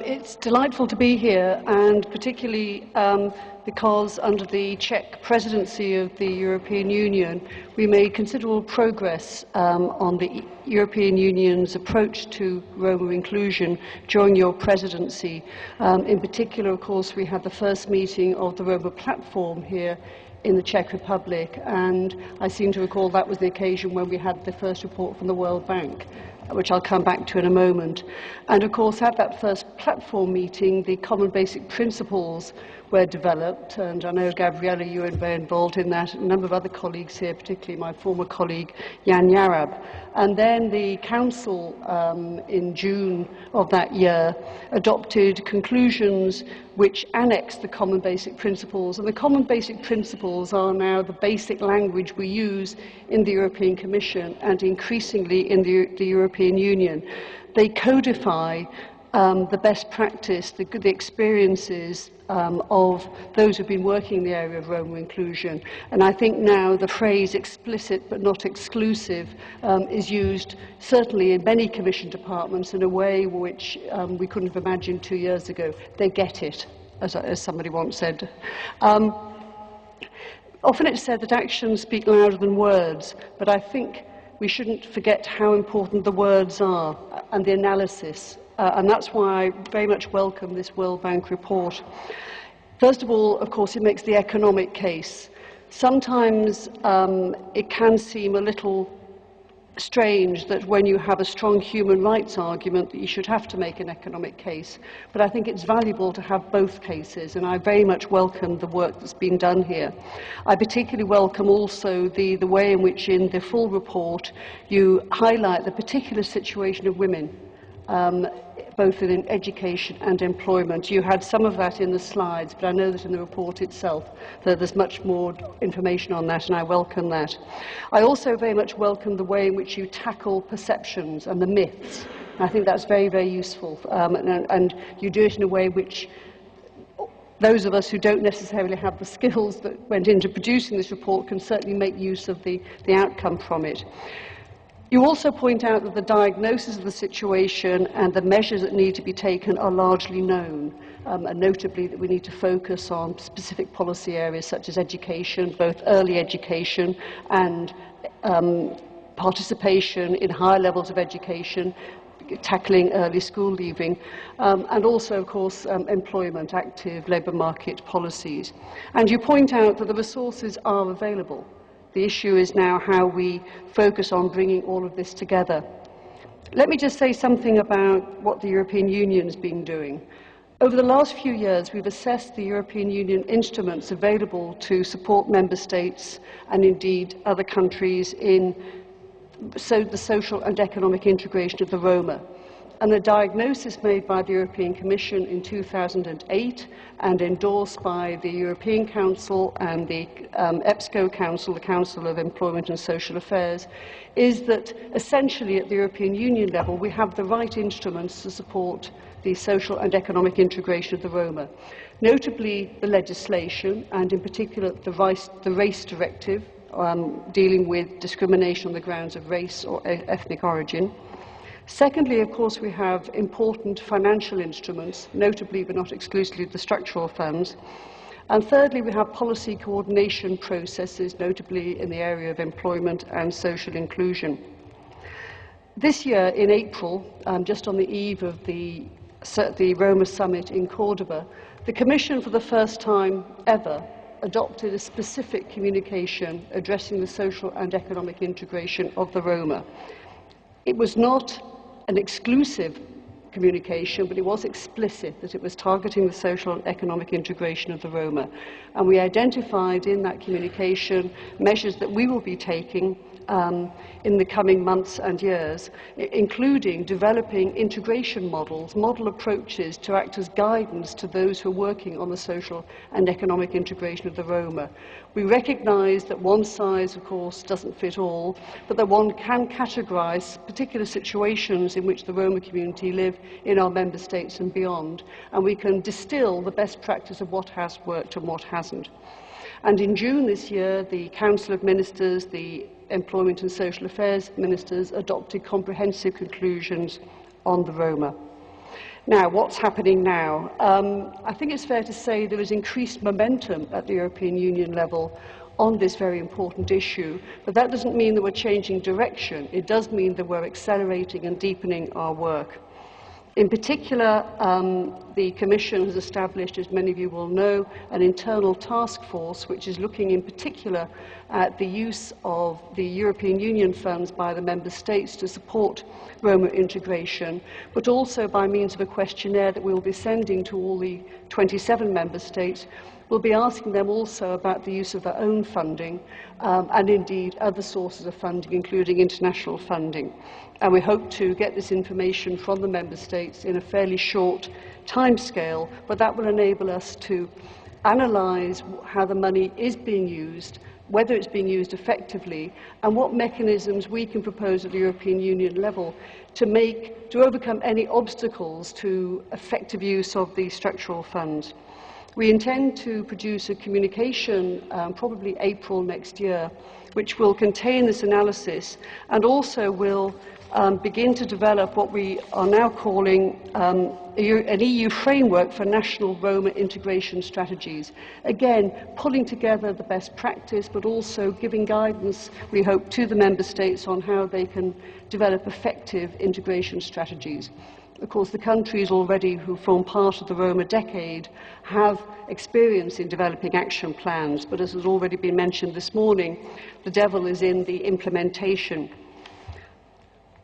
It's delightful to be here, and particularly because under the Czech presidency of the European Union, we made considerable progress on the European Union's approach to Roma inclusion during your presidency. In particular, of course, we had the first meeting of the Roma platform here in the Czech Republic, and I seem to recall that was the occasion when we had the first report from the World Bank, which I'll come back to in a moment. And of course, at that first platform meeting, the common basic principles were developed, and I know, Gabriella, you were very involved in that, and a number of other colleagues here, particularly my former colleague, Jan Jarab. And then the Council, in June of that year, adopted conclusions which annex the common basic principles. And the common basic principles are now the basic language we use in the European Commission and increasingly in the European Union. They codify the best practice, the experiences of those who've been working in the area of Roma inclusion. And I think now the phrase explicit but not exclusive is used certainly in many Commission departments in a way which we couldn't have imagined 2 years ago. They get it, as somebody once said. Often it's said that actions speak louder than words, but I think we shouldn't forget how important the words are and the analysis. And that's why I very much welcome this World Bank report. First of all, of course, it makes the economic case. Sometimes it can seem a little strange that when you have a strong human rights argument that you should have to make an economic case. But I think it's valuable to have both cases, and I very much welcome the work that's been done here. I particularly welcome also the way in which in the full report you highlight the particular situation of women, both in education and employment. You had some of that in the slides, but I know that in the report itself that there's much more information on that, and I welcome that. I also very much welcome the way in which you tackle perceptions and the myths. I think that's very, very useful, and you do it in a way which those of us who don't necessarily have the skills that went into producing this report can certainly make use of the outcome from it. You also point out that the diagnosis of the situation and the measures that need to be taken are largely known, and notably that we need to focus on specific policy areas such as education, both early education and participation in higher levels of education, tackling early school leaving, and also, of course, employment, active labour market policies. And you point out that the resources are available. The issue is now how we focus on bringing all of this together. Let me just say something about what the European Union has been doing. Over the last few years, we've assessed the European Union instruments available to support member states and indeed other countries in the social and economic integration of the Roma. And the diagnosis made by the European Commission in 2008 and endorsed by the European Council and the EPSCO Council, the Council of Employment and Social Affairs, is that essentially at the European Union level we have the right instruments to support the social and economic integration of the Roma. Notably the legislation, and in particular the Race Directive, dealing with discrimination on the grounds of race or ethnic origin. Secondly, of course, we have important financial instruments, notably but not exclusively the structural funds. And thirdly, we have policy coordination processes, notably in the area of employment and social inclusion. This year, in April, just on the eve of the Roma Summit in Cordoba, the Commission, for the first time ever, adopted a specific communication addressing the social and economic integration of the Roma. It was not an exclusive communication, but it was explicit that it was targeting the social and economic integration of the Roma. And we identified in that communication measures that we will be taking in the coming months and years, including developing integration models, model approaches to act as guidance to those who are working on the social and economic integration of the Roma. We recognise that one size, of course, doesn't fit all, but that one can categorise particular situations in which the Roma community live in our member states and beyond, and we can distill the best practice of what has worked and what hasn't. And in June this year, the Council of Ministers, the Employment and Social Affairs Ministers adopted comprehensive conclusions on the Roma. Now, what's happening now? I think it's fair to say there is increased momentum at the European Union level on this very important issue, but that doesn't mean that we're changing direction. It does mean that we're accelerating and deepening our work. In particular, the Commission has established, as many of you will know, an internal task force which is looking in particular at the use of the European Union funds by the Member States to support Roma integration, but also by means of a questionnaire that we'll be sending to all the 27 Member States. We'll be asking them also about the use of their own funding and indeed other sources of funding, including international funding. And we hope to get this information from the Member States in a fairly short timescale, but that will enable us to analyse how the money is being used, whether it's being used effectively, and what mechanisms we can propose at the European Union level to overcome any obstacles to effective use of the structural funds. We intend to produce a communication, probably April next year, which will contain this analysis and also will begin to develop what we are now calling an EU framework for national Roma integration strategies. Again, pulling together the best practice, but also giving guidance, we hope, to the Member States on how they can develop effective integration strategies. Of course, the countries already who form part of the Roma decade have experience in developing action plans, but as has already been mentioned this morning, the devil is in the implementation.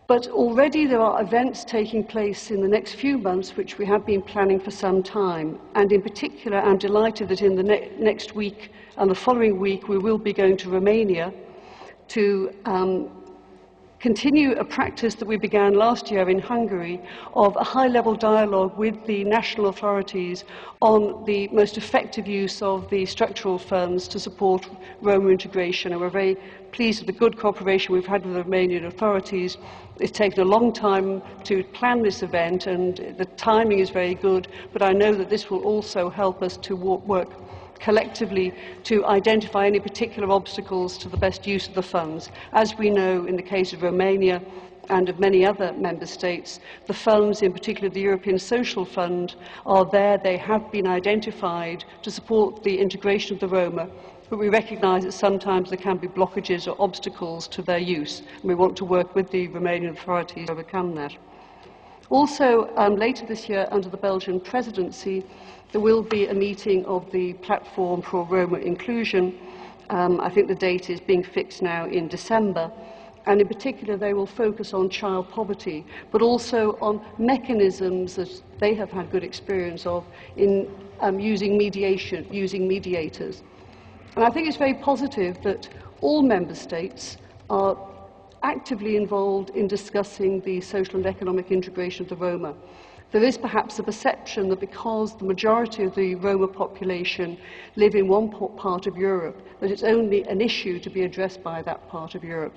But already there are events taking place in the next few months which we have been planning for some time, and in particular I'm delighted that in the next week and the following week we will be going to Romania to continue a practice that we began last year in Hungary of a high-level dialogue with the national authorities on the most effective use of the structural funds to support Roma integration. And we're very pleased with the good cooperation we've had with the Romanian authorities. It's taken a long time to plan this event and the timing is very good, but I know that this will also help us to work collectively to identify any particular obstacles to the best use of the funds. As we know in the case of Romania and of many other member states, the funds, in particular the European Social Fund, are there. They have been identified to support the integration of the Roma, but we recognise that sometimes there can be blockages or obstacles to their use, and we want to work with the Romanian authorities to overcome that. Also, later this year, under the Belgian presidency, there will be a meeting of the Platform for Roma Inclusion. I think the date is being fixed now in December. And in particular, they will focus on child poverty, but also on mechanisms that they have had good experience of in using mediation, using mediators. And I think it's very positive that all member states are actively involved in discussing the social and economic integration of the Roma. There is perhaps a perception that because the majority of the Roma population live in one part of Europe, that it's only an issue to be addressed by that part of Europe.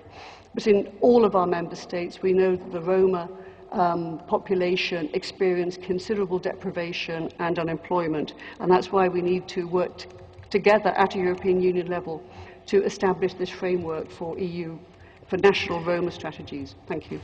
But in all of our member states, we know that the Roma population experience considerable deprivation and unemployment, and that's why we need to work together at a European Union level to establish this framework for national Roma strategies. Thank you.